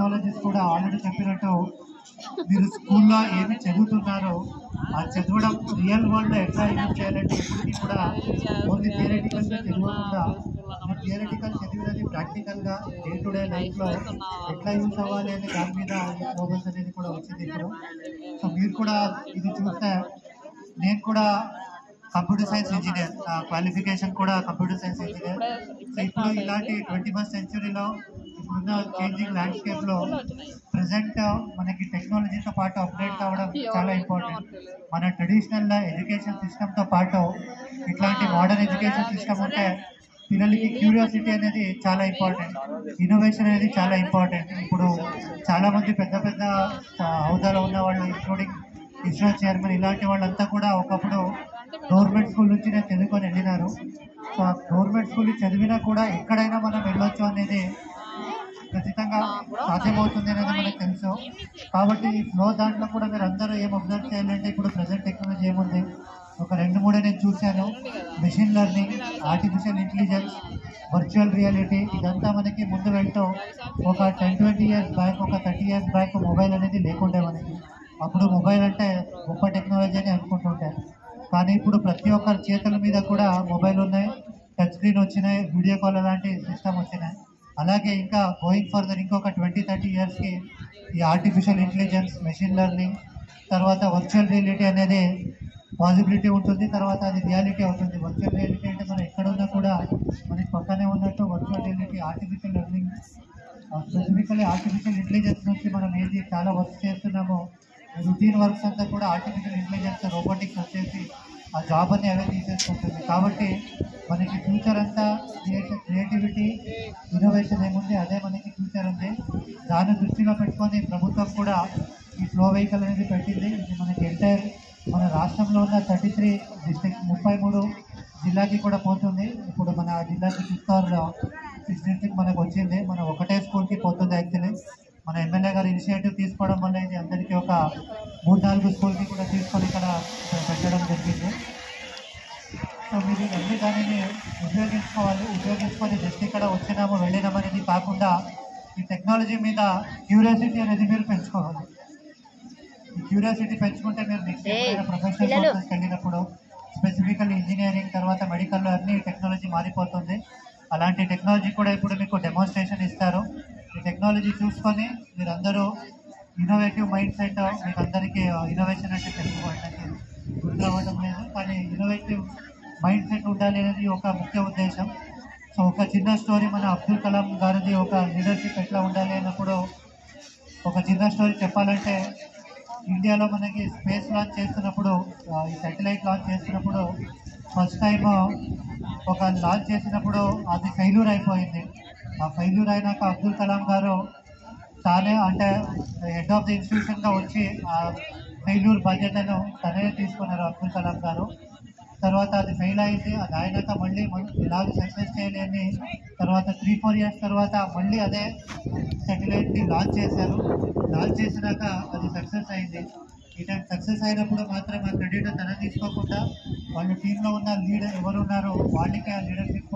Technologies కూడా already చెప్పినట్టు మీరు స్కూల్లో ఏమి చదువుతున్నారో ఆ చదవడం రియల్ వరల్డ్లో ఎట్లా యూజ్ చేయాలంటే ఇప్పటికీ కూడా ఓన్లీ థియరిటికల్గా చదవకుండా థియరిటికల్ చదివినది ప్రాక్టికల్గా డే టు డే లైఫ్లో ఎట్లా యూజ్ అవ్వాలి అనే దాని మీద ప్రోగ్రెస్ అనేది కూడా వచ్చింది ఇప్పుడు. సో మీరు కూడా ఇది చూస్తే నేను కూడా కంప్యూటర్ సైన్స్ ఇంజనీర్, క్వాలిఫికేషన్ కూడా కంప్యూటర్ సైన్స్ ఇంజనీర్. సో ఇప్పుడు ఇలాంటి 21st సెంచురీలో ఇప్పుడున్న చేంజింగ్ ల్యాండ్స్కేప్లో ప్రజెంట్ మనకి టెక్నాలజీతో పాటు అప్డేట్ కావడం చాలా ఇంపార్టెంట్. మన ట్రెడిషనల్ ఎడ్యుకేషన్ సిస్టమ్తో పాటు ఇట్లాంటి మోడర్న్ ఎడ్యుకేషన్ సిస్టమ్ ఉంటే పిల్లలకి క్యూరియాసిటీ అనేది చాలా ఇంపార్టెంట్, ఇన్నోవేషన్ అనేది చాలా ఇంపార్టెంట్. ఇప్పుడు చాలామంది పెద్ద పెద్ద హోదాలో ఉన్న వాళ్ళు ఇంక్లూడింగ్ ఇస్రో చైర్మన్ ఇలాంటి వాళ్ళంతా కూడా ఒకప్పుడు గవర్నమెంట్ స్కూల్ నుంచి నేను చదువుకొని వెళ్ళినారు. సో ఆ గవర్నమెంట్ స్కూల్ చదివినా కూడా ఎక్కడైనా మనం వెళ్ళొచ్చు అనేది ఖచ్చితంగా సాధ్యమవుతుంది అనేది మనకు తెలుసు. కాబట్టి ఈ ఫ్లో దాంట్లో కూడా మీరు అందరూ ఏం అబ్జర్వ్ చేయాలంటే ఇప్పుడు ప్రజెంట్ టెక్నాలజీ ఏముంది, ఒక 2-3 నేను చూశాను. Machine learning, artificial intelligence, virtual reality, ఇదంతా మనకి ముందు వెళ్తూ ఒక 10-20 ఇయర్స్ బ్యాక్, ఒక 30 ఇయర్స్ బ్యాక్ మొబైల్ అనేది లేకుండే మనకి. అప్పుడు మొబైల్ అంటే గొప్ప టెక్నాలజీ అని అనుకుంటుంటారు. కానీ ఇప్పుడు ప్రతి ఒక్కరి చేతుల మీద కూడా మొబైల్ ఉన్నాయి, టచ్ స్క్రీన్ వచ్చినాయి, వీడియో కాల్ లాంటి సిస్టమ్ వచ్చినాయి. అలాగే ఇంకా గోయింగ్ ఫర్దర్ ఇంకొక 20-30 ఇయర్స్కి ఈ ఆర్టిఫిషియల్ ఇంటెలిజెన్స్, మెషిన్ లెర్నింగ్, తర్వాత వర్చువల్ రియాలిటీ అనేది పాసిబిలిటీ ఉంటుంది, తర్వాత అది రియాలిటీ అవుతుంది. వర్చువల్ రియాలిటీ అంటే మనం ఎక్కడున్నా కూడా మనకి పక్కనే ఉన్నట్టు virtual reality, artificial learning, specifically artificial intelligence నుంచి మనం ఏది చాలా వర్క్ చేస్తున్నామో రొటీన్ వర్క్స్ అంతా కూడా ఆర్టిఫిషియల్ ఇంటెలిజెన్స్, రోబోటిక్స్ వచ్చేసి ఆ జాబ్ అని అవే తీసేసుకుంటుంది. కాబట్టి మనకి ఫ్యూచర్ అంతా క్రియేటివిటీ, ఇన్నోవేషన్ ఏముంది అదే మనకి ఫ్యూచర్ ఉంది. దాన్ని దృష్టిలో పెట్టుకొని ప్రభుత్వం కూడా ఈ ఫ్లో వెహికల్ అనేది పెట్టింది. ఇది మనకి ఎంటైర్ మన రాష్ట్రంలో ఉన్న 33 డిస్ట్రిక్ట్ 33 జిల్లాకి కూడా పోతుంది. ఇప్పుడు మన జిల్లాకి 6 డిస్ట్రిక్ట్ మనకు వచ్చింది. మనం ఒకటే స్కూల్కి పోతుంది. యాక్చువల్లీ మన ఎమ్మెల్యే గారు ఇనిషియేటివ్ తీసుకోవడం వల్ల ఇది అందరికీ ఒక 3-4 స్కూల్కి కూడా తీసుకొని ఇక్కడ పెట్టడం జరిగింది. సో మీరు అన్ని దానిని ఉపయోగించుకొని జస్ట్ ఇక్కడ వచ్చినాము వెళ్ళినామనేది కాకుండా ఈ టెక్నాలజీ మీద క్యూరియాసిటీ అనేది మీరు పెంచుకోవాలి. ఈ క్యూరియాసిటీ పెంచుకుంటే మీరు నెక్స్ట్ ఎప్పుడైనా ప్రొఫెషనల్ కోర్సెస్కి వెళ్ళినప్పుడు స్పెసిఫికల్లీ ఇంజనీరింగ్ తర్వాత మెడికల్లో అన్ని టెక్నాలజీ మారిపోతుంది. అలాంటి టెక్నాలజీ కూడా ఇప్పుడు మీకు డెమోన్స్ట్రేషన్ ఇస్తారు. ఈ టెక్నాలజీ చూసుకొని మీరందరూ ఇన్నోవేటివ్ మైండ్ సెట్, మీకు అందరికీ ఇన్నోవేషన్ అంటే తెలుసుకోవడానికి గుర్తు రావడం లేదు, కానీ ఇన్నోవేటివ్ మైండ్ సెట్ ఉండాలి అనేది ఒక ముఖ్య ఉద్దేశం. సో ఒక చిన్న స్టోరీ, మన అబ్దుల్ కలాం గారిది ఒక లీడర్షిప్ ఎట్లా ఉండాలి అన్నప్పుడు ఒక చిన్న స్టోరీ చెప్పాలంటే, ఇండియాలో మనకి స్పేస్ లాంచ్ చేస్తున్నప్పుడు, ఈ శాటిలైట్ లాంచ్ చేస్తున్నప్పుడు ఫస్ట్ టైం ఒక లాంచ్ చేసినప్పుడు అది ఫెయిల్యూర్ అయిపోయింది. ఆ ఫెయిల్యూర్ అయినాక అబ్దుల్ కలాం గారు తానే అంటే హెడ్ ఆఫ్ ది ఇన్స్టిట్యూషన్గా వచ్చి ఆ ఫెయిల్యూర్ బాధ్యతను తనే తీసుకున్నారు అబ్దుల్ కలాం గారు. తర్వాత అది ఫెయిల్ అయింది. అది అయినాక మళ్ళీ ఇలాగ సక్సెస్ చేయలేని తర్వాత 3-4 ఇయర్స్ తర్వాత మళ్ళీ అదే శాటిలైట్ని లాంచ్ చేశారు. లాంచ్ చేసినాక అది సక్సెస్ అయింది. ఈ టైం సక్సెస్ అయినప్పుడు మాత్రం ఆ క్రెడిట్ తన తీసుకోకుండా వాళ్ళు టీంలో ఉన్న లీడర్ ఎవరు ఉన్నారో వాళ్ళకి ఆ లీడర్షిప్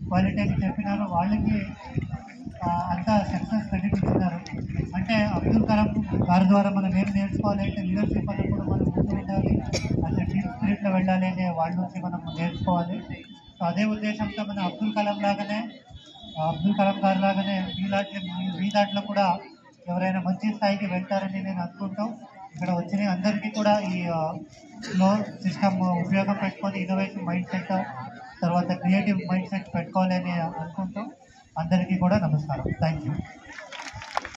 క్వాలిటీ అని చెప్పినారు, వాళ్ళకి అంతా సక్సెస్ క్రెడిట్ ఇచ్చినారు. అంటే అబ్దుల్ కలాం గారి ద్వారా మనం ఏం నేర్చుకోవాలి అంటే లీడర్షిప్ అన్నప్పుడు మనం ముందు ఉండాలి, అసలు టీమ్ స్పిరిట్లో వెళ్ళాలి అనే వాళ్ళ నుంచి మనం నేర్చుకోవాలి. సో అదే ఉద్దేశంతో మన అబ్దుల్ కలాం గారి లాగానే మీ దాంట్లో కూడా ఎవరైనా మంచి స్థాయికి వెళ్తారని నేను అనుకుంటూ ఇక్కడ వచ్చిన అందరికీ కూడా ఈ ఫ్లో సిస్టమ్ ఉపయోగం పెట్టుకొని ఇన్నోవేటివ్ మైండ్ సెట్ తర్వాత క్రియేటివ్ మైండ్ సెట్ పెట్టుకోవాలని అనుకుంటూ అందరికీ కూడా నమస్కారం. Thank you.